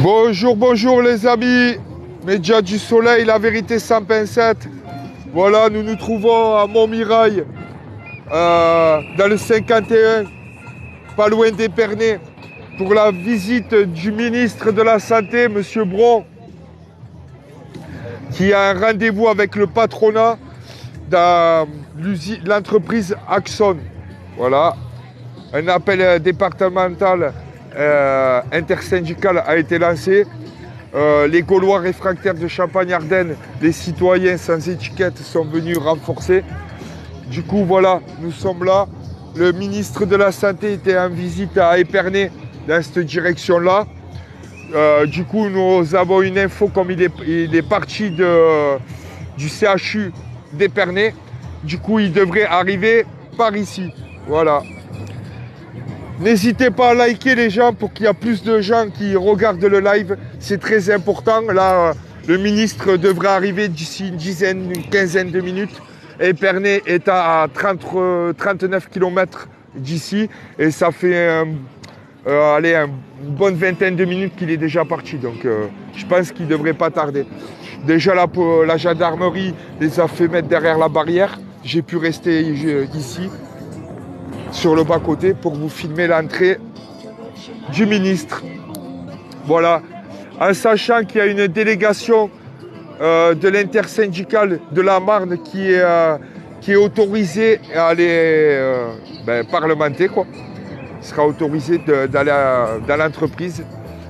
Bonjour, bonjour les amis, médias du soleil, la vérité sans pincette. Voilà, nous nous trouvons à Montmirail, dans le 51, pas loin d'Épernay, pour la visite du ministre de la Santé, Monsieur Braun, qui a un rendez-vous avec le patronat de l'entreprise Axon. Voilà, un appel départemental intersyndical a été lancé. Les Gaulois réfractaires de Champagne-Ardenne, les citoyens sans étiquette sont venus renforcer. Du coup, voilà, nous sommes là. Le ministre de la Santé était en visite à Épernay dans cette direction-là. Du coup, nous avons une info comme il est parti du CHU d'Épernay. Du coup, il devrait arriver par ici. Voilà. N'hésitez pas à liker les gens pour qu'il y ait plus de gens qui regardent le live. C'est très important. Là, le ministre devrait arriver d'ici une quinzaine de minutes. Épernay est à 39 km d'ici. Et ça fait une bonne vingtaine de minutes qu'il est déjà parti. Donc, je pense qu'il ne devrait pas tarder. Déjà, la gendarmerie les a fait mettre derrière la barrière. J'ai pu rester ici, sur le bas-côté, pour vous filmer l'entrée du ministre. Voilà, en sachant qu'il y a une délégation de l'intersyndicale de la Marne qui est autorisée à aller parlementer, quoi. Il sera autorisé d'aller dans l'entreprise,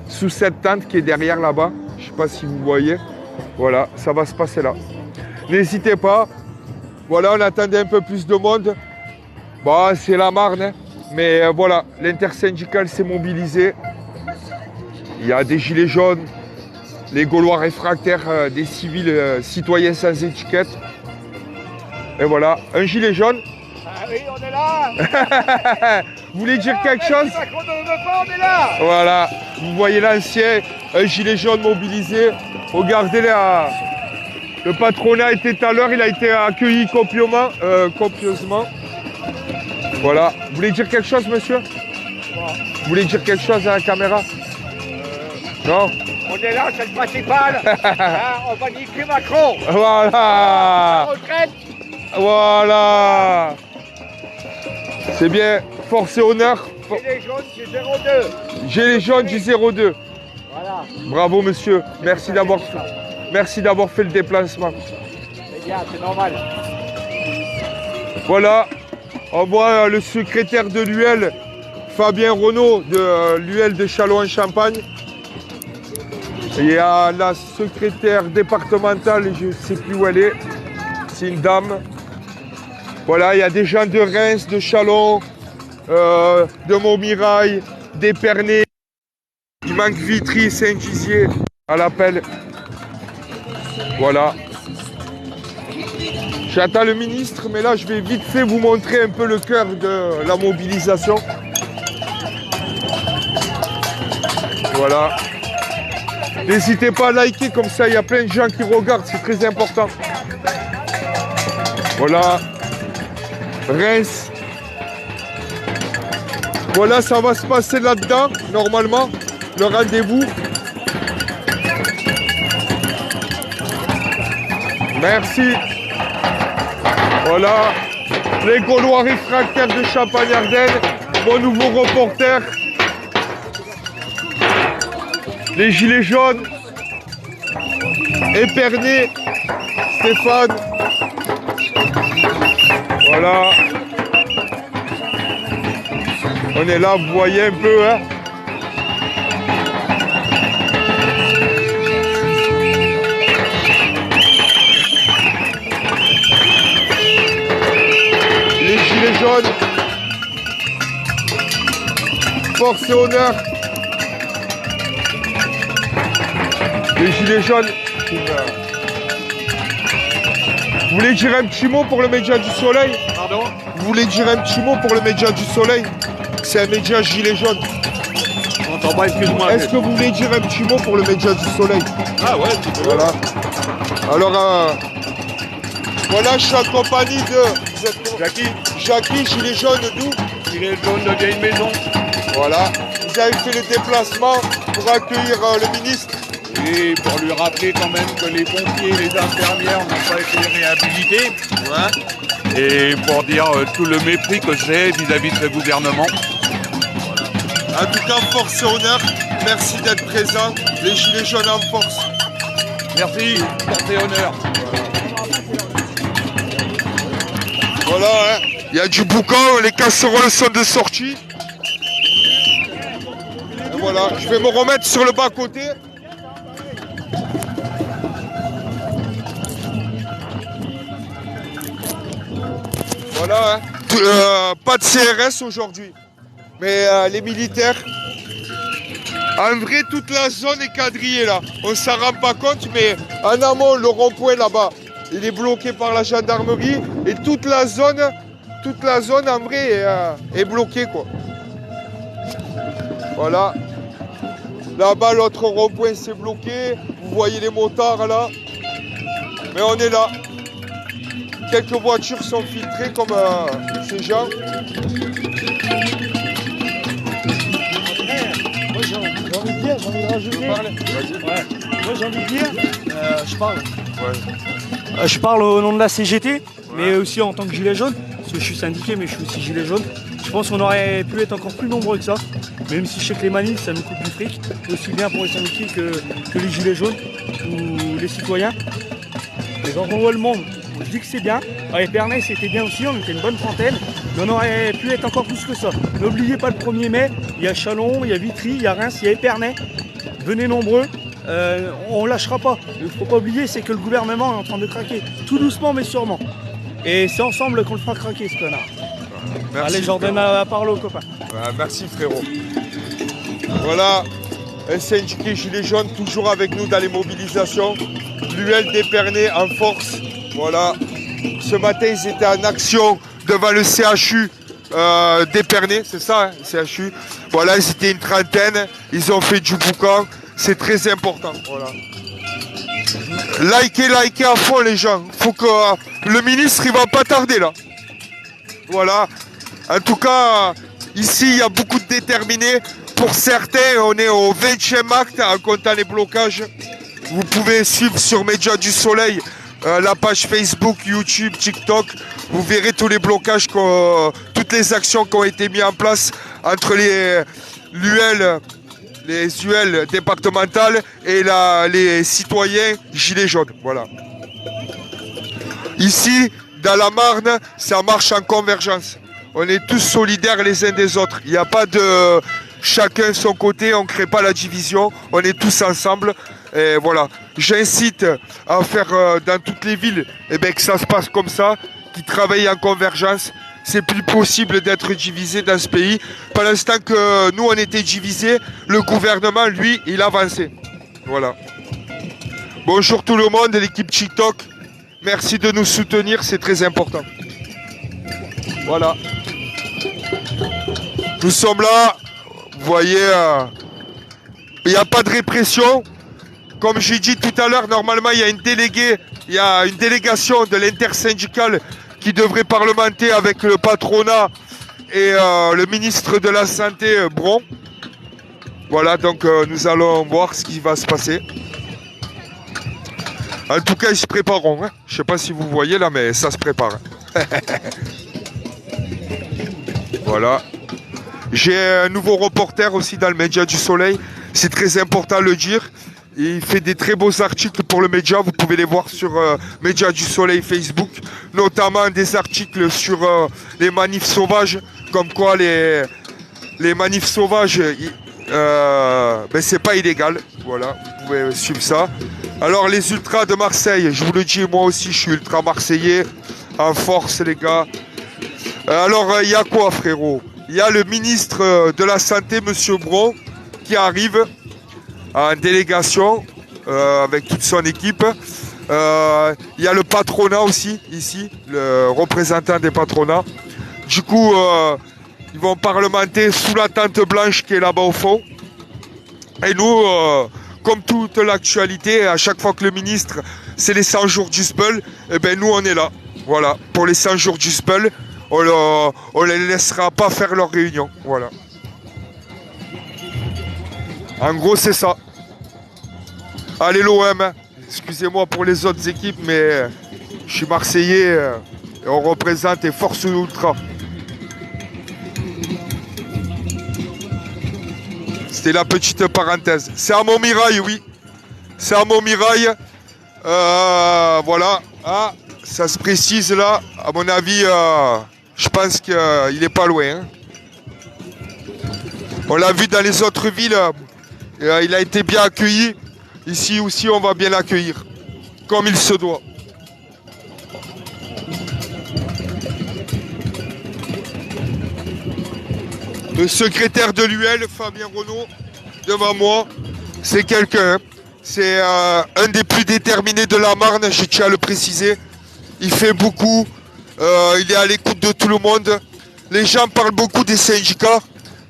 sous cette tente qui est derrière là-bas. Je ne sais pas si vous voyez. Voilà, ça va se passer là. N'hésitez pas. Voilà, on attendait un peu plus de monde. Bon, c'est la Marne, hein. Mais voilà, l'intersyndicale s'est mobilisé. Il y a des gilets jaunes, les Gaulois réfractaires, des civils citoyens sans étiquette. Et voilà, un gilet jaune. Ah oui, on est là. Vous voulez dire quelque chose? Macron ne veut pas, on est là. Voilà, vous voyez l'ancien, un gilet jaune mobilisé. Regardez là, le patronat était tout à l'heure, il a été accueilli copieusement. Voilà. Vous voulez dire quelque chose, monsieur? Vous voulez dire quelque chose à la caméra? Non? On est là, c'est le principal. On va niquer Macron. Voilà. La retraite. Voilà. C'est bien. Force et honneur. Gilets jaunes, c'est 02. Gilets jaunes du 02. Voilà. Bravo, monsieur. Merci d'avoir fait le déplacement. C'est bien, c'est normal. Voilà. On voit le secrétaire de l'UL, Fabien Renaud, de l'UL de Châlons-en-Champagne. Il y a la secrétaire départementale, je ne sais plus où elle est. C'est une dame. Voilà, il y a des gens de Reims, de Châlons, de Montmirail, d'Épernay. Il manque Vitry, Saint-Gizier à l'appel. Voilà. J'attends le ministre, mais là, je vais vite fait vous montrer un peu le cœur de la mobilisation. Voilà. N'hésitez pas à liker, comme ça, il y a plein de gens qui regardent, c'est très important. Voilà. Reims. Voilà, ça va se passer là-dedans, normalement, le rendez-vous. Merci. Voilà, les Gaulois réfractaires de Champagne-Ardenne, mon nouveau reporter. Les gilets jaunes, Épernay, Stéphane. Voilà. On est là, vous voyez un peu, hein. Les gilets jaunes, force et honneur. Les gilets jaunes. Vous voulez dire un petit mot pour le média du soleil? Pardon? Vous voulez dire un petit mot pour le média du soleil? C'est un média gilet jaune. On t'en va, excuse-moi. Est-ce que vous voulez dire un petit mot pour le média du soleil? Ah ouais, tu peux. Voilà. Alors, voilà, je suis en compagnie de Jackie, Jackie, gilet jaune d'où? gilet jaune de vieille maison. Voilà. vous avez fait le déplacement pour accueillir le ministre. Et pour lui rappeler quand même que les pompiers et les infirmières n'ont pas été réhabilités. Ouais. Et pour dire tout le mépris que j'ai vis-à-vis de ce gouvernement. En tout cas, force et honneur. Merci d'être présent. Les Gilets jaunes en force. Merci, force et honneur. Voilà, hein. Il y a du boucan, les casseroles sont de sortie. Et voilà, je vais me remettre sur le bas-côté. Voilà, hein. Pas de CRS aujourd'hui. Mais les militaires, en vrai, toute la zone est quadrillée là. On ne s'en rend pas compte, mais en amont, le rond-point là-bas, il est bloqué par la gendarmerie. Et toute la zone en vrai est bloquée, quoi. Voilà. Là-bas, l'autre rond-point s'est bloqué. Vous voyez les motards là. Mais on est là. Quelques voitures sont filtrées comme ces gens. Moi j'ai envie de dire, j'ai envie de rajouter. Ouais. Moi j'ai envie de dire, je parle. Ouais. Je parle au nom de la CGT, mais aussi en tant que gilet jaune, parce que je suis syndiqué, mais je suis aussi gilet jaune. Je pense qu'on aurait pu être encore plus nombreux que ça, même si je sais que les manifs ça nous coûte du fric, aussi bien pour les syndiqués que les gilets jaunes ou les citoyens. Et quand on voit le monde, on se dit que c'est bien. À Épernay c'était bien aussi, on était une bonne trentaine, mais on aurait pu être encore plus que ça. N'oubliez pas le 1er mai, il y a Chalon, il y a Vitry, il y a Reims, il y a Épernay. Venez nombreux, on lâchera pas. Il ne faut pas oublier, c'est que le gouvernement est en train de craquer. Tout doucement mais sûrement. Et c'est ensemble qu'on le fera craquer ce connard. Merci, allez, j'en donne la parole aux copains. Merci frérot. Voilà, un syndiqué Gilets jaunes toujours avec nous dans les mobilisations. L'UL d'Épernay en force. Voilà. Ce matin, ils étaient en action devant le CHU d'Épernay, c'est ça, hein, CHU. Voilà, ils étaient une trentaine. Ils ont fait du boucan. C'est très important. Voilà. Likez à fond les gens. Faut que le ministre, il va pas tarder là. Voilà. En tout cas, ici, il y a beaucoup de déterminés. Pour certains, on est au 20e acte en comptant les blocages. Vous pouvez suivre sur Médias du Soleil la page Facebook, YouTube, TikTok. Vous verrez tous les blocages, toutes les actions qui ont été mises en place entre l'UL, les UL départementales et les citoyens gilets jaunes. Voilà. Ici, dans la Marne, ça marche en convergence. On est tous solidaires les uns des autres. Il n'y a pas de chacun de son côté, on ne crée pas la division. On est tous ensemble. Et voilà. J'incite à faire dans toutes les villes que ça se passe comme ça, qu'ils travaillent en convergence. C'est plus possible d'être divisé dans ce pays. Pour l'instant que nous on était divisés, le gouvernement, lui, il avançait. Voilà. Bonjour tout le monde, l'équipe TikTok. Merci de nous soutenir, c'est très important. Voilà. Nous sommes là. Vous voyez, il n'y a pas de répression. Comme j'ai dit tout à l'heure, normalement, il y a une délégation de l'intersyndicale qui devrait parlementer avec le patronat et le ministre de la Santé, Bron. Voilà, donc nous allons voir ce qui va se passer. En tout cas, ils se prépareront. Hein. Je ne sais pas si vous voyez là, mais ça se prépare. Voilà. J'ai un nouveau reporter aussi dans le Média du Soleil. C'est très important de le dire. Il fait des très beaux articles pour le média. Vous pouvez les voir sur Média du Soleil Facebook. Notamment des articles sur les manifs sauvages. Comme quoi les manifs sauvages, c'est pas illégal. Voilà, vous pouvez suivre ça. Alors les ultras de Marseille, je vous le dis, moi aussi je suis ultra marseillais. En force les gars. Alors il y a quoi frérot? Il y a le ministre de la Santé, Monsieur Bron, qui arrive en délégation avec toute son équipe. Il y a le patronat aussi, ici, le représentant des patronats. Du coup, ils vont parlementer sous la tente blanche qui est là-bas au fond. Et nous, comme toute l'actualité, à chaque fois que le ministre, c'est les 100 jours du SPEL, et ben nous, on est là. Voilà, pour les 100 jours du SPEL. On ne les laissera pas faire leur réunion. Voilà. En gros, c'est ça. Allez l'OM, hein. Excusez-moi pour les autres équipes, mais je suis Marseillais et on représente les forces ultra. C'était la petite parenthèse. C'est à Montmirail, oui. C'est à Montmirail. Voilà. Ah, ça se précise là. À mon avis, je pense qu'il n'est pas loin. Hein. On l'a vu dans les autres villes. Il a été bien accueilli. Ici aussi, on va bien l'accueillir. Comme il se doit. Le secrétaire de l'UL, Fabien Renaud, devant moi, c'est quelqu'un. C'est un des plus déterminés de la Marne, je tiens à le préciser. Il fait beaucoup, il est à l'écoute de tout le monde. Les gens parlent beaucoup des syndicats.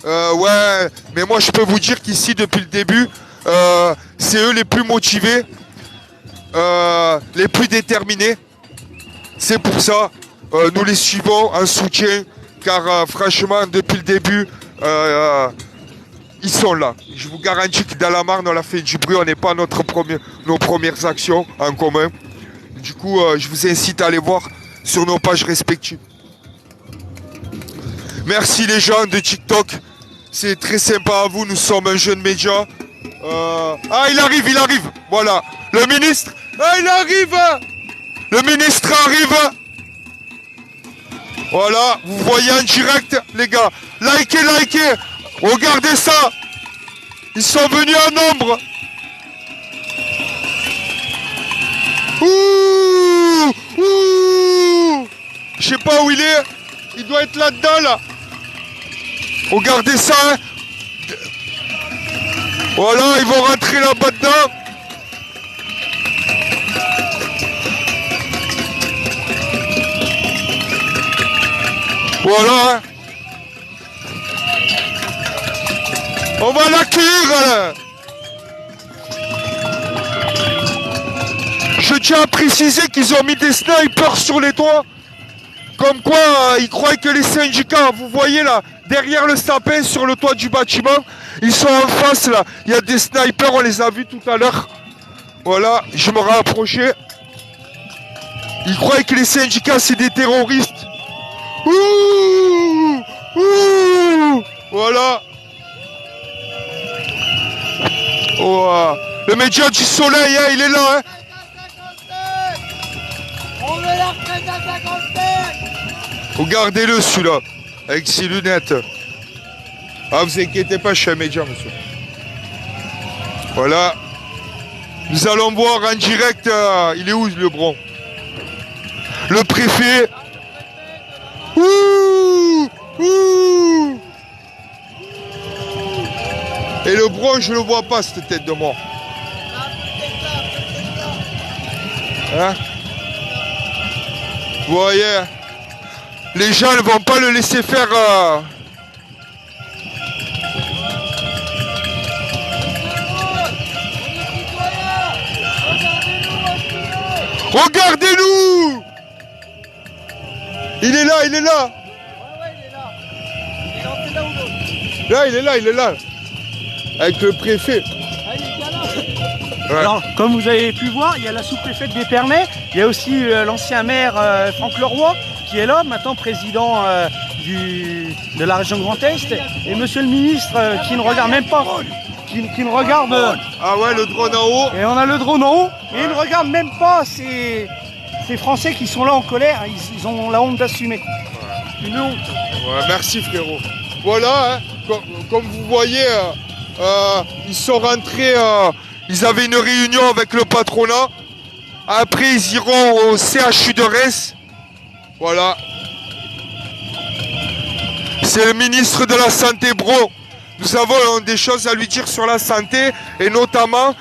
Ouais, mais moi je peux vous dire qu'ici, depuis le début, c'est eux les plus motivés, les plus déterminés. C'est pour ça, nous les suivons en soutien, car franchement, depuis le début, ils sont là. Je vous garantis que dans la Marne, on a fait du bruit, on n'est pas à nos premières actions en commun. Du coup, je vous incite à aller voir sur nos pages respectives. Merci les gens de TikTok, c'est très sympa à vous, nous sommes un jeune média. Ah, il arrive, voilà. Le ministre, ah, il arrive. Le ministre arrive. Voilà, vous voyez en direct, les gars. Likez. Regardez ça. Ils sont venus en nombre. Ouh. Je sais pas où il est. Il doit être là-dedans, là. Regardez ça. Hein. Voilà, ils vont rentrer là-bas dedans. Voilà. On va l'accueillir. Je tiens à préciser qu'ils ont mis des snipers sur les toits. Comme quoi, ils croient que les syndicats, vous voyez là, derrière le sapin sur le toit du bâtiment, ils sont en face là. Il y a des snipers, on les a vus tout à l'heure. Voilà, je me rapprochais. Ils croient que les syndicats, c'est des terroristes. Ouh, voilà. Oh, le média du soleil, hein, il est là. Hein. On veut la retraite à 55. Regardez-le celui-là, avec ses lunettes. Ah, vous inquiétez pas, je suis un média, monsieur. Voilà. Nous allons voir en direct, il est où le Bron? Le préfet. Ouh. Et le Bron, je le vois pas, cette tête de mort. Hein? Vous voyez, les gens ne vont pas le laisser faire. Regardez-nous! Il est là. Ouais, il est là. Il est entré là ou l'autre? Il est là. Avec le préfet. Ah, il est bien là. Ouais. Alors, comme vous avez pu voir, il y a la sous-préfète d'Épernay, il y a aussi l'ancien maire Franck Leroy qui est là, maintenant président de la région Grand Est, et monsieur le ministre qui ne regarde même pas, qui ne regarde... Ah ouais, le drone en haut. Et on a le drone en haut, et il ne regarde même pas ces Français qui sont là en colère, ils ont la honte d'assumer. Une honte. Ouais, merci frérot. Voilà, hein, comme vous voyez, ils sont rentrés, ils avaient une réunion avec le patronat. Après, ils iront au CHU de Reims. Voilà. C'est le ministre de la Santé, bro. Nous avons des choses à lui dire sur la santé et notamment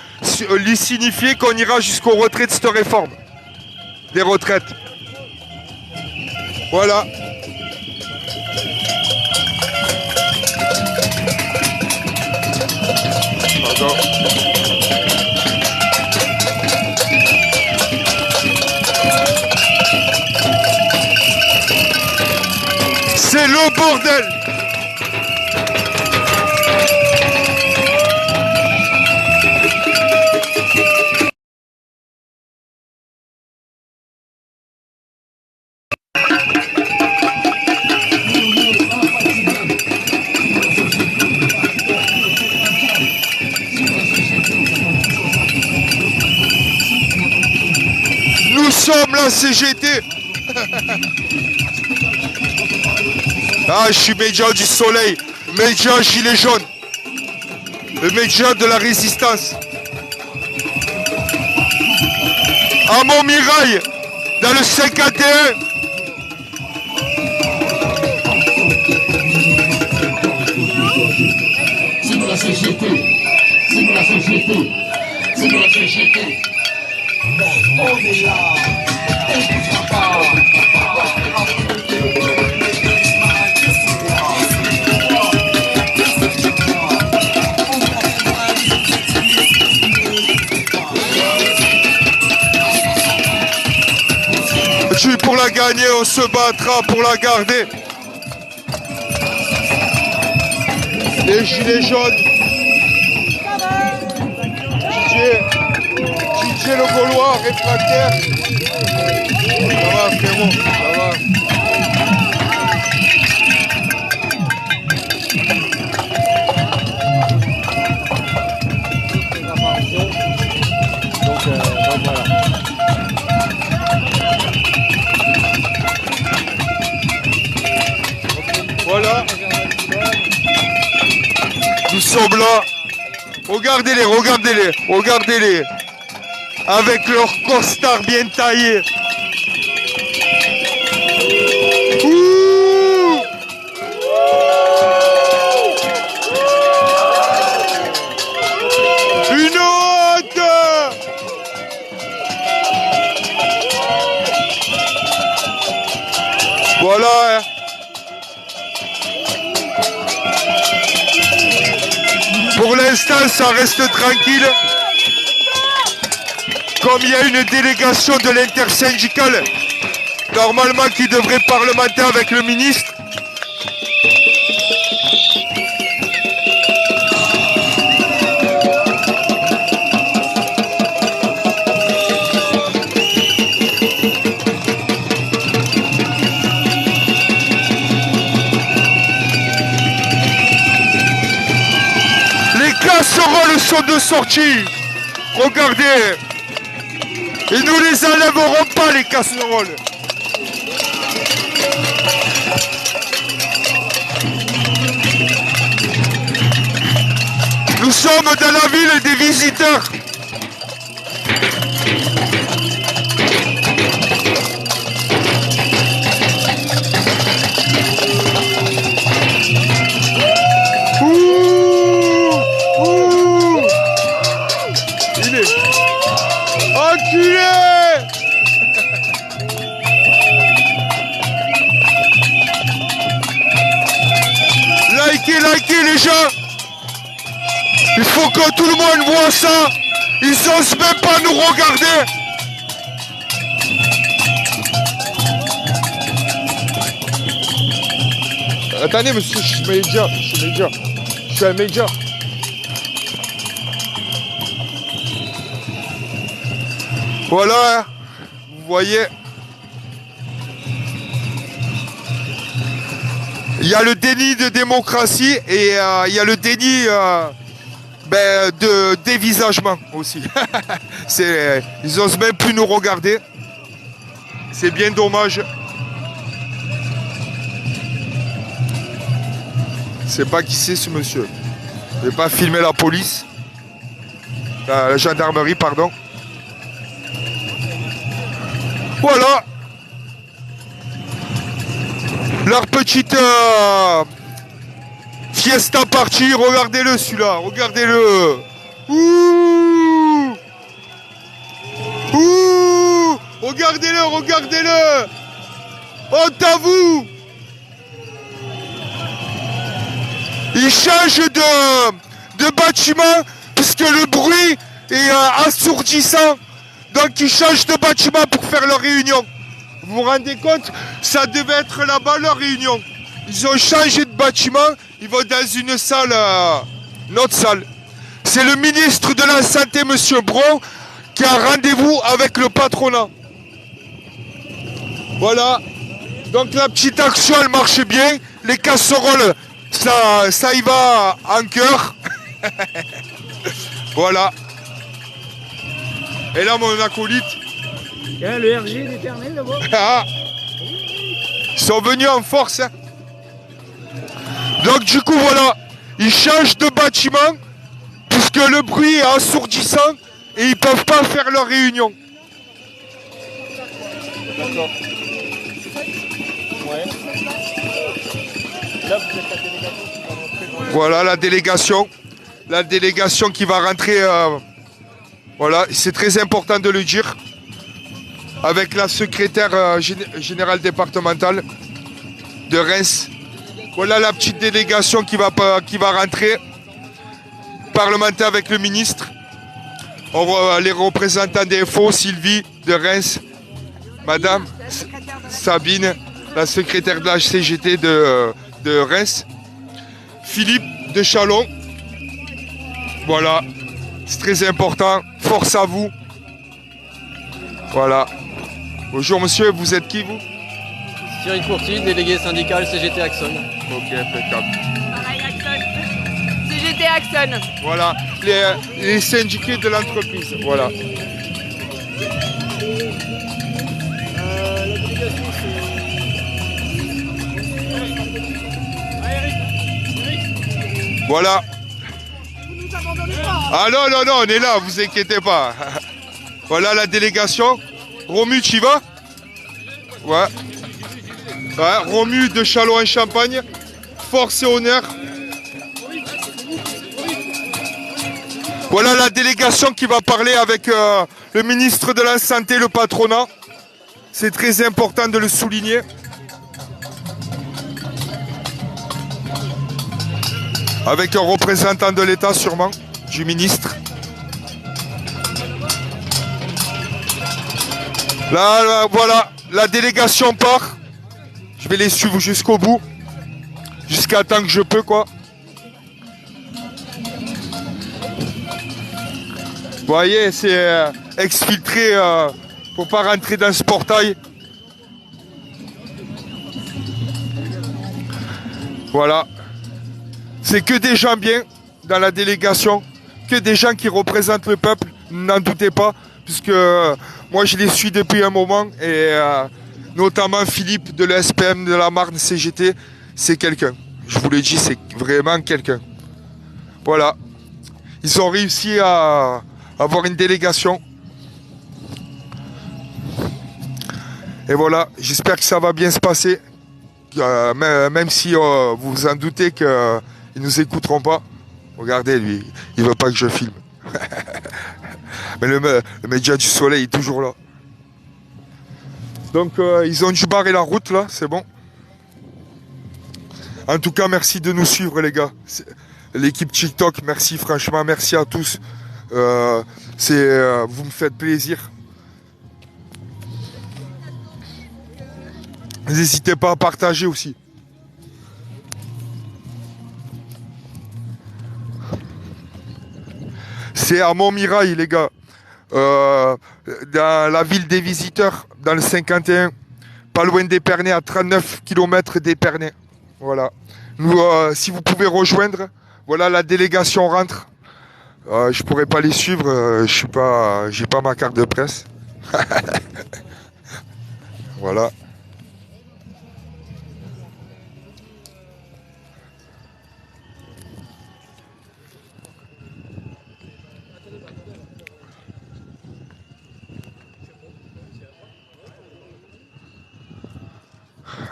lui signifier qu'on ira jusqu'au retrait de cette réforme. Des retraites. Voilà. Pardon. C'est le bordel. sommes la CGT. Ah, je suis média du soleil, média gilet jaune, le média de la résistance. À Montmirail, dans le 51. C'est de la CGT, c'est de la CGT, c'est de la CGT. On est là, on ne bougera pas. Pour la gagner, on se battra pour la garder. Les gilets jaunes. DJ le Gaulois, réfractaire. Ça va frérot, ça va. Donc voilà. Voilà. Nous sommes là. Regardez-les, regardez-les, regardez-les. Avec leur costard bien taillé. Ouh! Une honte! Voilà. Hein. Pour l'instant, ça reste tranquille. Comme il y a une délégation de l'intersyndicale, normalement qui devrait parlementer avec le ministre. Les casseroles sont de sortie. Regardez. Et nous les enlèverons pas, les casseroles. Nous sommes dans la ville des visiteurs. Il est... Enculé! Likez les gens! Il faut que tout le monde voit ça! Ils osent même pas nous regarder! Attendez monsieur, je suis média, je suis un média. Voilà, hein. Vous voyez. Il y a le déni de démocratie et il y a le déni de dévisagement aussi. Ils osent même plus nous regarder. C'est bien dommage. Je sais pas qui c'est ce monsieur. Je vais pas filmer la police. La gendarmerie, pardon. Voilà. Leur petite fiesta party. Regardez-le celui-là. Regardez-le. Ouh. Ouh. Regardez-le, regardez-le. Honte à vous. Ils changent de bâtiment puisque le bruit est assourdissant. Donc ils changent de bâtiment pour faire leur réunion. Vous vous rendez compte? Ça devait être là-bas leur réunion. Ils ont changé de bâtiment. Ils vont dans une salle, notre salle. C'est le ministre de la Santé, monsieur Braun, qui a rendez-vous avec le patronat. Voilà. Donc la petite action, elle marche bien. Les casseroles, ça y va en cœur. Voilà. Et là, mon acolyte, Tiens, le RG d'Éternel là-bas. Ah, ils sont venus en force. Hein. Donc du coup voilà, ils changent de bâtiment puisque le bruit est assourdissant et ils peuvent pas faire leur réunion. D'accord. Ouais. Là, vous êtes la délégation qui va rentrer dans Voilà la délégation qui va rentrer. Voilà, c'est très important de le dire. Avec la secrétaire générale départementale de Reims. Voilà la petite délégation qui va rentrer. Parlementaire avec le ministre. Les représentants des FO, Sylvie de Reims. Madame Sabine, la secrétaire de la CGT de Reims. Philippe de Chalon. Voilà, c'est très important. Force à vous. Voilà. Bonjour monsieur, vous êtes qui vous? Thierry Courty, délégué syndical CGT Axon. Ok, impeccable. Pareil, Axon. CGT Axon. Voilà, les syndiqués de l'entreprise. Voilà. la délégation, c'est... Voilà. Ah non, non, non, on est là, vous inquiétez pas. Voilà la délégation. Romu, tu y vas? Ouais. Ouais, Romu de Châlons-en-Champagne. Force et honneur. Voilà la délégation qui va parler avec le ministre de la Santé, le patronat. C'est très important de le souligner. Avec un représentant de l'État sûrement, du ministre. Là, voilà, la délégation part. Je vais les suivre jusqu'au bout. Jusqu'à temps que je peux, quoi. Vous voyez, c'est exfiltré. Faut pas rentrer dans ce portail. Voilà. C'est que des gens bien dans la délégation. Que des gens qui représentent le peuple. N'en doutez pas. Puisque moi je les suis depuis un moment. Et notamment Philippe de l'SPM de la Marne CGT. C'est quelqu'un. Je vous l'ai dit, c'est vraiment quelqu'un. Voilà. Ils ont réussi à avoir une délégation. Et voilà, j'espère que ça va bien se passer. Même si vous vous en doutez qu'ils ne nous écouteront pas. Regardez, lui, il veut pas que je filme. Mais le média du soleil est toujours là. Donc, ils ont dû barrer la route, là, c'est bon. En tout cas, merci de nous suivre, les gars. L'équipe TikTok, merci, franchement, merci à tous. Vous me faites plaisir. N'hésitez pas à partager aussi. C'est à Montmirail, les gars. Dans la ville des visiteurs, dans le 51. Pas loin d'Épernay, à 39 km d'Épernay. Voilà. Nous, si vous pouvez rejoindre, voilà, la délégation rentre. Je pourrais pas les suivre, j'ai pas ma carte de presse. Voilà.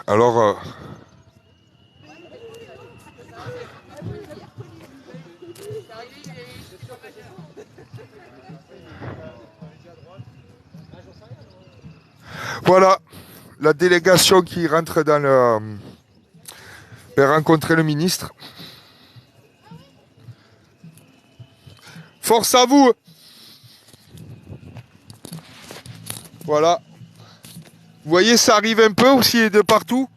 Alors, voilà, la délégation qui rentre dans le... rencontrer le ministre. Force à vous! Voilà. Vous voyez, ça arrive un peu aussi de partout.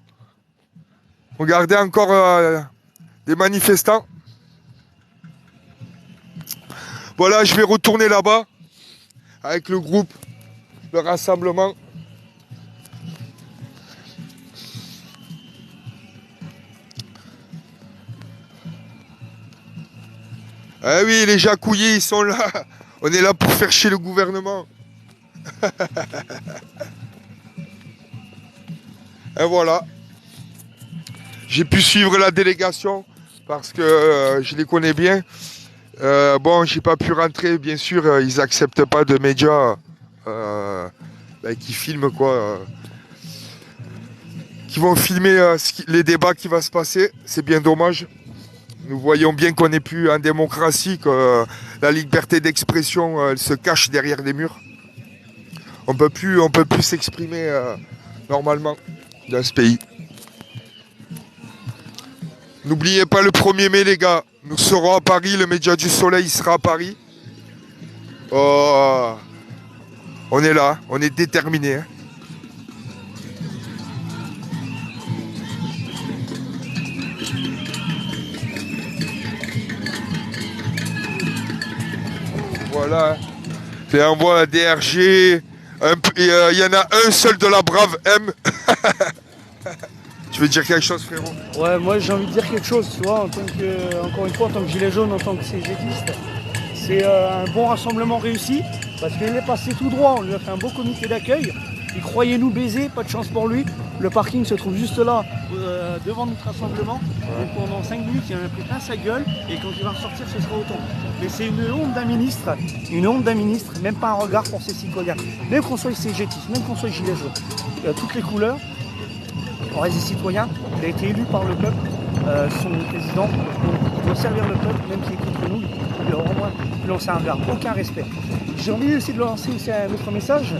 Regardez encore des manifestants. Voilà, je vais retourner là-bas avec le groupe, le rassemblement. Ah oui, les jacouillés, ils sont là. On est là pour faire chier le gouvernement. Et voilà. J'ai pu suivre la délégation parce que je les connais bien. Bon, j'ai pas pu rentrer, bien sûr, ils acceptent pas de médias qui filment quoi. Qui vont filmer les débats qui vont se passer. C'est bien dommage. Nous voyons bien qu'on n'est plus en démocratie, que la liberté d'expression elle se cache derrière des murs. On peut plus s'exprimer normalement dans ce pays. N'oubliez pas le 1er mai, les gars. Nous serons à Paris. Le Média du Soleil sera à Paris. Oh, on est là. On est déterminés. Hein. Voilà. Et on voit la DRG. Il y en a un seul de la brave M. Tu veux dire quelque chose, frérot? Ouais, moi j'ai envie de dire quelque chose, tu vois, encore une fois, en tant que gilet jaune, en tant que CGTiste, c'est un bon rassemblement réussi, parce qu'il est passé tout droit, on lui a fait un beau comité d'accueil, il croyait nous baiser, pas de chance pour lui, le parking se trouve juste là, devant notre rassemblement, donc pendant 5 minutes il en a pris plein sa gueule, et quand il va ressortir ce sera autant. Mais c'est une honte d'un ministre, même pas un regard pour ses citoyens, même qu'on soit CGTiste, même qu'on soit gilet jaune, il y a toutes les couleurs. On reste des citoyens, il a été élu par le peuple, son président, donc il doit servir le peuple, même s'il est contre nous, il doit vraiment lancer un regard, aucun respect. J'ai envie aussi de lancer aussi un autre message,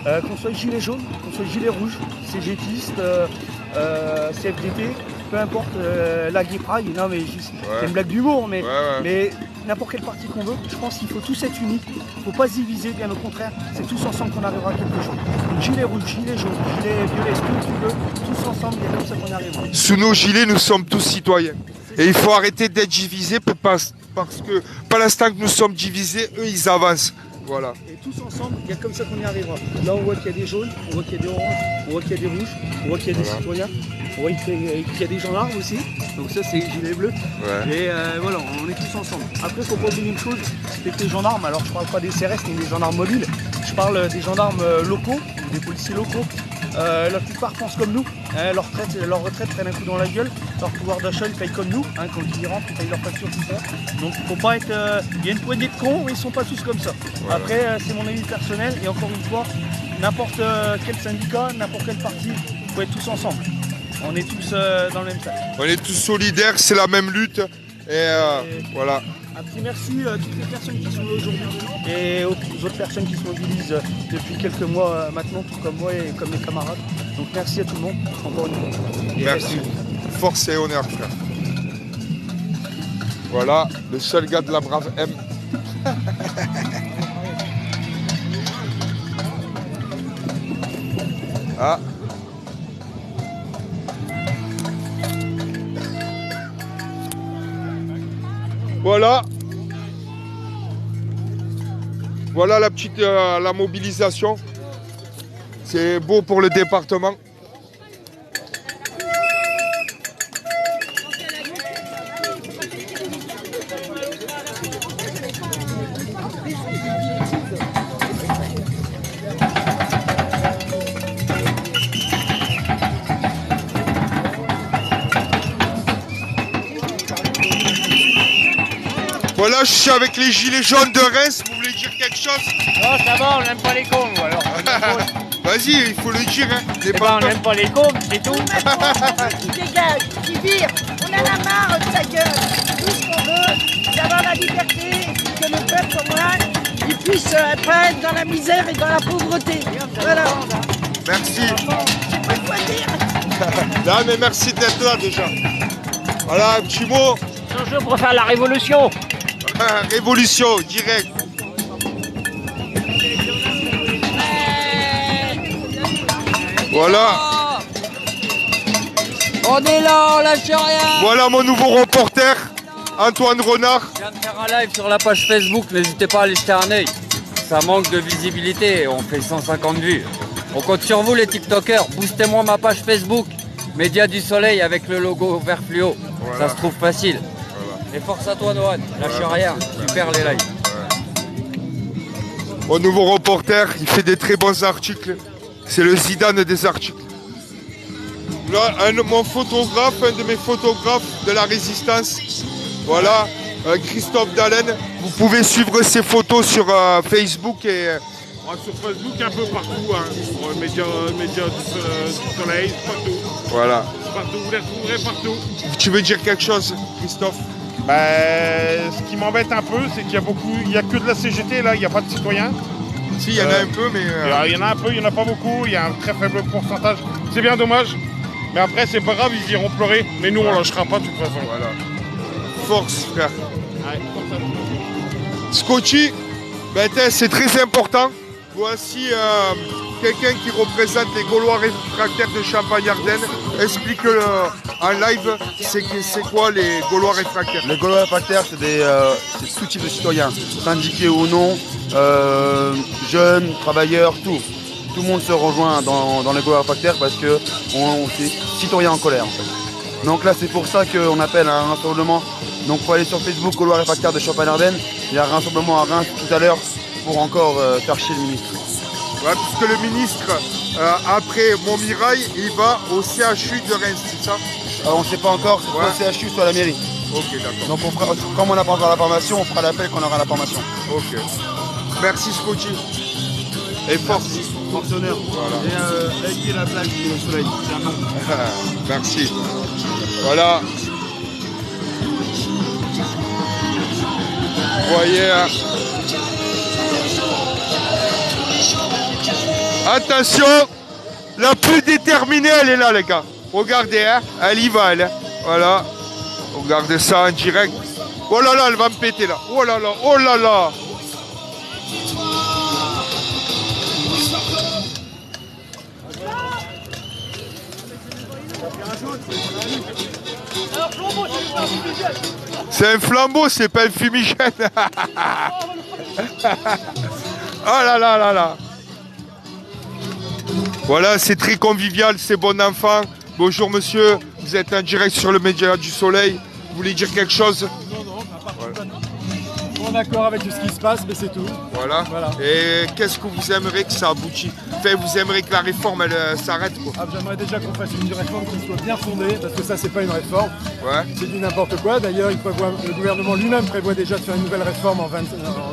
qu'on soit gilet jaune, qu'on soit gilet rouge, CGTiste, CFDT, peu importe la Gay Pride, non mais c'est une blague d'humour, mais n'importe quel parti qu'on veut, je pense qu'il faut tous être unis, il ne faut pas se diviser, bien au contraire, c'est tous ensemble qu'on arrivera à quelque chose. Gilet rouge, gilet jaune, gilet violet, ce que tu veux, tous ensemble, il y a comme ça qu'on arrivera. Sous nos gilets, nous sommes tous citoyens. Et il faut arrêter d'être divisés parce que, par l'instant que nous sommes divisés, eux, ils avancent. Voilà. Et tous ensemble, il y a comme ça qu'on y arrivera. Là, on voit qu'il y a des jaunes, on voit qu'il y a des oranges, on voit qu'il y a des rouges, on voit qu'il y a des citoyens, on voit qu'il y a des gendarmes aussi. Donc ça, c'est gilet bleu. Ouais. Et voilà, on est tous ensemble. Après, il ne faut pas oublier une chose, c'est que les gendarmes, alors je ne parle pas des CRS ni des gendarmes mobiles, je parle des gendarmes locaux, des policiers locaux. La plupart pensent comme nous, hein, leur retraite prennent un coup dans la gueule, leur pouvoir d'achat ils payent comme nous, hein, quand ils rentrent, ils payent leur facture, tout ça. Donc faut pas être. Il y a une poignée de cons, mais ils sont pas tous comme ça. Voilà. Après, c'est mon avis personnel, et encore une fois, n'importe quel syndicat, n'importe quel parti, il faut être tous ensemble. On est tous dans le même sac. On est tous solidaires, c'est la même lutte. Et voilà. Un petit merci à toutes les personnes qui sont là aujourd'hui et aux autres personnes qui se mobilisent depuis quelques mois maintenant, tout comme moi et comme mes camarades. Donc merci à tout le monde, encore une fois. Et merci. Force et honneur, frère. Voilà, le seul gars de la brave M. Ah. Voilà. Voilà la petite la mobilisation. C'est beau pour le département. Voilà, je suis avec les gilets jaunes de Reims. Vous voulez dire quelque chose? Non, ça va, on n'aime pas les cons, alors. Vas-y, il faut le dire. Hein. On n'aime pas les cons, c'est tout. Qui dégage, qui vire. On en a marre de sa gueule. Tout ce qu'on veut, c'est avoir la liberté et que le peuple, comme moi, il puisse pas être dans la misère et dans la pauvreté. Voilà. Merci. Pas quoi dire. Non, mais merci d'être là déjà. Voilà, un petit mot. Je pour faire la révolution. Révolution, direct. Voilà. On est là, on lâche rien. Voilà mon nouveau reporter, Antoine Renard. Je viens de faire un live sur la page Facebook, n'hésitez pas à aller jeter un œil. Ça manque de visibilité, on fait 150 vues. On compte sur vous les TikTokers, boostez-moi ma page Facebook, Média du Soleil avec le logo vert fluo. Voilà. Ça se trouve facile. Voilà. Et force à toi Noan, lâche rien, super les lives. Mon nouveau reporter, il fait des très bons articles. C'est le Zidane des articles. Là, un de mes photographes de la résistance. Voilà, Christophe Dallène. Vous pouvez suivre ses photos sur Facebook et... Sur Facebook, un peu partout, hein. Sur les médias du soleil, partout. Voilà. Partout, vous les retrouverez partout. Tu veux dire quelque chose, Christophe? Ce qui m'embête un peu, c'est qu'il y a il n'y a que de la CGT, là, il n'y a pas de citoyens. Si, il y en a un peu, mais... Il y en a un peu, il n'y en a pas beaucoup, il y a un très faible pourcentage. C'est bien dommage, mais après, c'est pas grave, ils iront pleurer. Mais nous, on lâchera pas de toute façon. Voilà. Force, frère. Ouais, force à vous. Scotty, c'est très important. Voici quelqu'un qui représente les Gaulois réfractaires de Champagne-Ardenne. Explique-le en live, c'est quoi les Gaulois réfractaires? Les Gaulois réfractaires, c'est tout type de citoyens, syndiqués ou non, jeunes, travailleurs, tout. Tout le monde se rejoint dans les Gaulois réfractaires parce que c'est citoyens en colère en fait. Donc là, c'est pour ça qu'on appelle à un rassemblement. Donc il faut aller sur Facebook, Gaulois réfractaires de Champagne-Ardenne. Il y a un rassemblement à Reims tout à l'heure pour encore faire chier le ministre. Ouais, puisque le ministre, après Montmirail, il va au CHU de Reims, c'est ça? On ne sait pas encore, c'est soit au CHU, soit à la mairie. Ok, d'accord. Donc comme on n'a pas encore la formation, on fera l'appel quand on aura la formation. Ok. Merci Scotty. Et force. Fonctionnaire. Voilà. Et avec la plaque du soleil, c'est un nom. Merci. Voilà. Vous voyez, hein. Attention, la plus déterminée, elle est là, les gars. Regardez, hein, elle y va, elle. Hein. Voilà. Regardez ça en direct. Oh là là, elle va me péter là. Oh là là, oh là là. C'est un flambeau, c'est pas un fumigène. Oh là là là là. Voilà, c'est très convivial, c'est bon enfant. Bonjour monsieur, vous êtes en direct sur le Média du Soleil. Vous voulez dire quelque chose? Non, à part on est d'accord avec ce qui se passe, mais c'est tout. Voilà. Et qu'est-ce que vous aimeriez que ça aboutisse? Enfin, vous aimeriez que la réforme elle s'arrête quoi? J'aimerais déjà qu'on fasse une réforme qui soit bien fondée, parce que ça c'est pas une réforme. Ouais. C'est du n'importe quoi. D'ailleurs, le gouvernement lui-même prévoit déjà de faire une nouvelle réforme en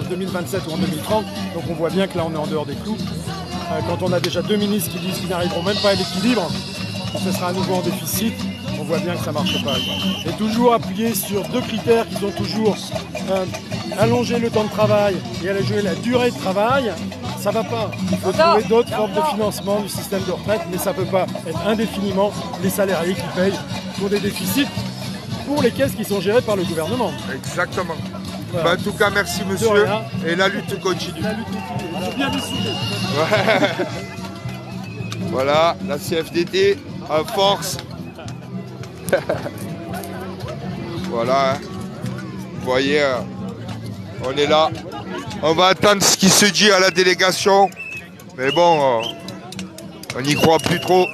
2027 ou en 2030. Donc on voit bien que là on est en dehors des clous. Quand on a déjà deux ministres qui disent qu'ils n'arriveront même pas à l'équilibre, ce sera à nouveau en déficit, on voit bien que ça ne marche pas. Et toujours appuyer sur deux critères qui sont toujours allonger le temps de travail et allonger la durée de travail, ça ne va pas. Il faut trouver d'autres formes de financement du système de retraite, mais ça ne peut pas être indéfiniment les salariés qui payent pour des déficits pour les caisses qui sont gérées par le gouvernement. Exactement. Voilà. En tout cas, merci monsieur. Et la lutte continue. La lutte continue. Il faut bien décider. Ouais. Voilà, la CFDT en force. Voilà. Vous voyez, on est là. On va attendre ce qui se dit à la délégation. Mais bon, on n'y croit plus trop.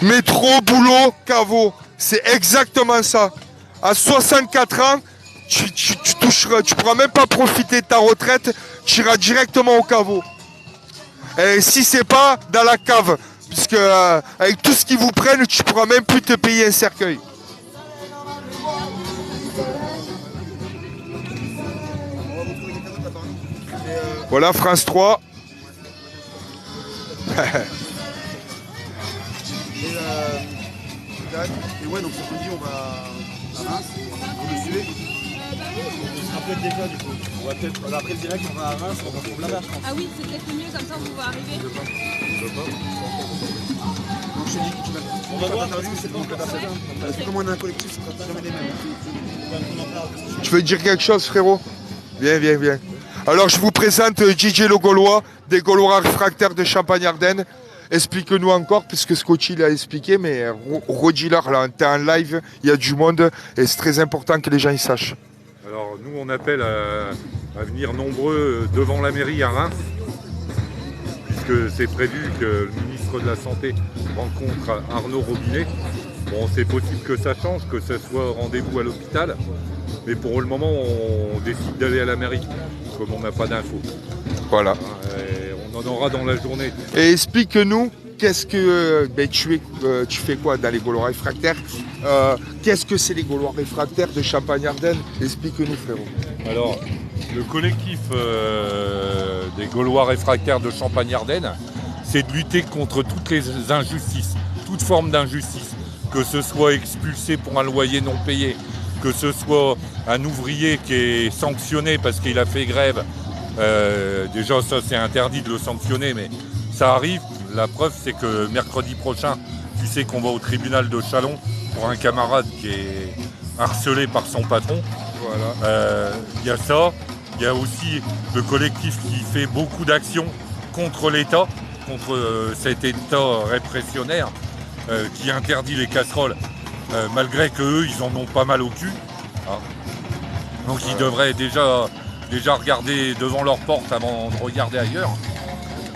Métro, boulot, caveau. C'est exactement ça. À 64 ans, tu pourras même pas profiter de ta retraite, tu iras directement au caveau. Et si c'est pas dans la cave, puisque avec tout ce qu'ils vous prennent, tu pourras même plus te payer un cercueil. Voilà France 3. Et ouais, donc ce samedi, on va à Reims, vous me suivez? On sera peut-être déjà du coup. On va peut-être, après le direct, on va à Reims, on va trouver là-bas, je pense. Ah oui, c'est peut-être mieux, comme ça on va arriver. Donc je te dis, on va voir, c'est bon, parce que comme on a un collectif, ce sera jamais les mêmes. Tu veux dire quelque chose, frérot? Viens, viens, viens. Alors je vous présente Didier Le Gaulois, des Gaulois réfractaires de Champagne-Ardenne. Explique-nous encore, puisque Scotty l'a expliqué, mais redis-leur, là, t'es en live, il y a du monde, et c'est très important que les gens y sachent. Alors nous on appelle à venir nombreux devant la mairie à Reims, puisque c'est prévu que le ministre de la Santé rencontre Arnaud Robinet. Bon, c'est possible que ça change, que ce soit rendez-vous à l'hôpital, mais pour le moment on décide d'aller à la mairie, comme on n'a pas d'infos. Voilà. Et on en aura dans la journée. Et explique-nous, qu'est-ce que tu fais quoi dans les Gaulois réfractaires? Qu'est-ce que c'est les Gaulois réfractaires de Champagne-Ardenne? Explique-nous, frérot. Alors, le collectif des Gaulois réfractaires de Champagne-Ardenne, c'est de lutter contre toutes les injustices, toute forme d'injustice, que ce soit expulsé pour un loyer non payé, que ce soit un ouvrier qui est sanctionné parce qu'il a fait grève. Déjà, ça c'est interdit de le sanctionner, mais ça arrive. La preuve, c'est que mercredi prochain, tu sais qu'on va au tribunal de Châlons pour un camarade qui est harcelé par son patron. Voilà. Il y a ça. Il y a aussi le collectif qui fait beaucoup d'actions contre l'État, contre cet État répressionnaire qui interdit les casseroles, malgré qu'eux, ils en ont pas mal au cul. Hein. Donc ils devraient déjà regarder devant leur porte avant de regarder ailleurs.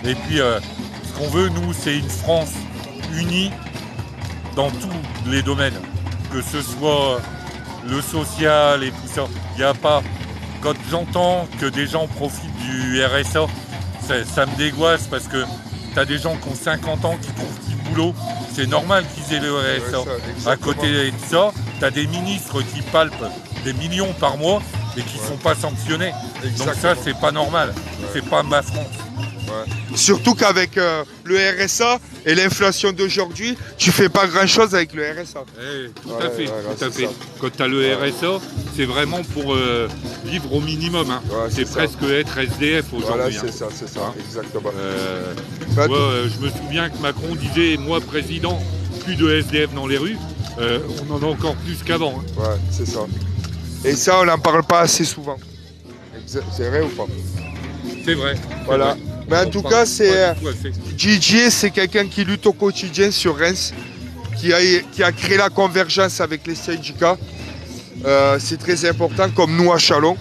Et puis, ce qu'on veut, nous, c'est une France unie dans tous les domaines, que ce soit le social et tout ça. Il n'y a pas... Quand j'entends que des gens profitent du RSA, ça me dégoisse parce que tu as des gens qui ont 50 ans qui trouvent du boulot. C'est normal qu'ils aient le RSA. À côté de ça, tu as des ministres qui palpent des millions par mois et qui ne sont pas sanctionnés. Exactement. Donc ça, c'est pas normal. C'est pas ma France. Ouais. Surtout qu'avec le RSA et l'inflation d'aujourd'hui, tu fais pas grand-chose avec le RSA. Tout à fait. Quand tu as le RSA, c'est vraiment pour vivre au minimum. Hein. Ouais, c'est presque ça. Être SDF aujourd'hui. Voilà, c'est ça, exactement. Je me souviens que Macron disait, moi président, plus de SDF dans les rues. On en a encore plus qu'avant. Hein. Ouais, c'est ça. Et ça, on n'en parle pas assez souvent. C'est vrai ou pas? C'est vrai. Voilà. Mais en tout cas, Didier, c'est quelqu'un qui lutte au quotidien sur Reims, qui a créé la convergence avec les syndicats. C'est très important, comme nous à Châlons.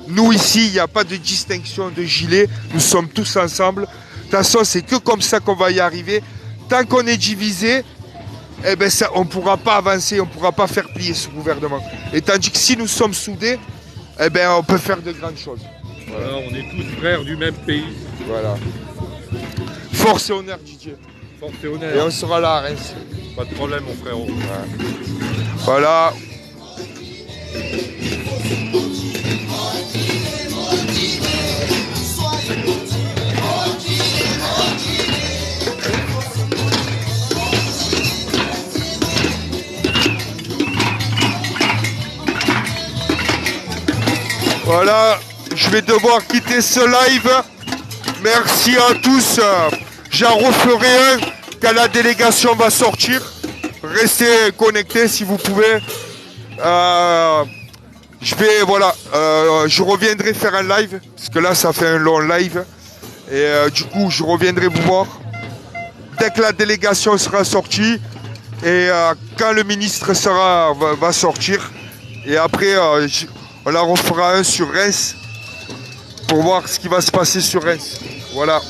Nous ici, il n'y a pas de distinction de gilets, nous sommes tous ensemble. De toute façon, c'est que comme ça qu'on va y arriver. Tant qu'on est divisé, eh ben ça, on ne pourra pas avancer, on ne pourra pas faire plier ce gouvernement. Et tandis que si nous sommes soudés, eh ben, on peut faire de grandes choses. Voilà, on est tous frères du même pays. Voilà. Force et honneur, Didier. Force et honneur. Et on sera là à Reims. Pas de problème, mon frérot. Ouais. Voilà. Voilà, je vais devoir quitter ce live. Merci à tous. J'en referai un quand la délégation va sortir. Restez connectés si vous pouvez. Je reviendrai faire un live, parce que là ça fait un long live. Et du coup je reviendrai vous voir dès que la délégation sera sortie. Et quand le ministre va sortir. Et après on la refera un sur Reims pour voir ce qui va se passer sur Reims. Voilà.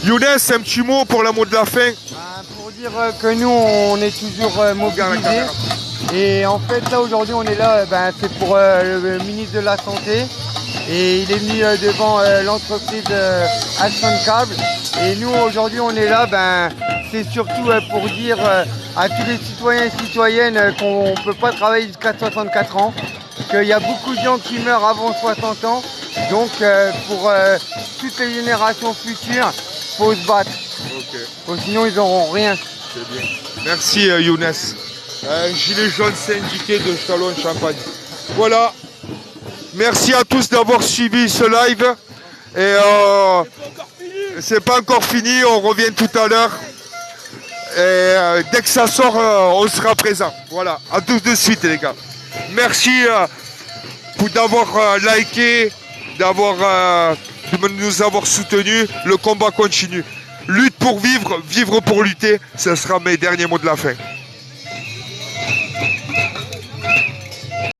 Younes, un petit mot pour le mot de la fin. Pour dire que nous, on est toujours mobilisés. Et en fait, là, aujourd'hui, on est là, c'est pour le ministre de la Santé. Et il est venu devant l'entreprise Alstom Câble. Et nous, aujourd'hui, on est là, c'est surtout pour dire à tous les citoyens et citoyennes qu'on ne peut pas travailler jusqu'à 64 ans. Qu'il y a beaucoup de gens qui meurent avant 60 ans. Donc, pour toutes les générations futures, il faut se battre. Okay. Sinon, ils n'auront rien. C'est bien. Merci, Younes. Gilet jaune syndiqué de Châlons-Champagne. Voilà. Merci à tous d'avoir suivi ce live. Et c'est pas encore fini, on revient tout à l'heure. Et dès que ça sort, on sera présent. Voilà, à tous de suite les gars. Merci. d'avoir liké, de nous avoir soutenus. Le combat continue. Lutte pour vivre, vivre pour lutter. Ce sera mes derniers mots de la fin.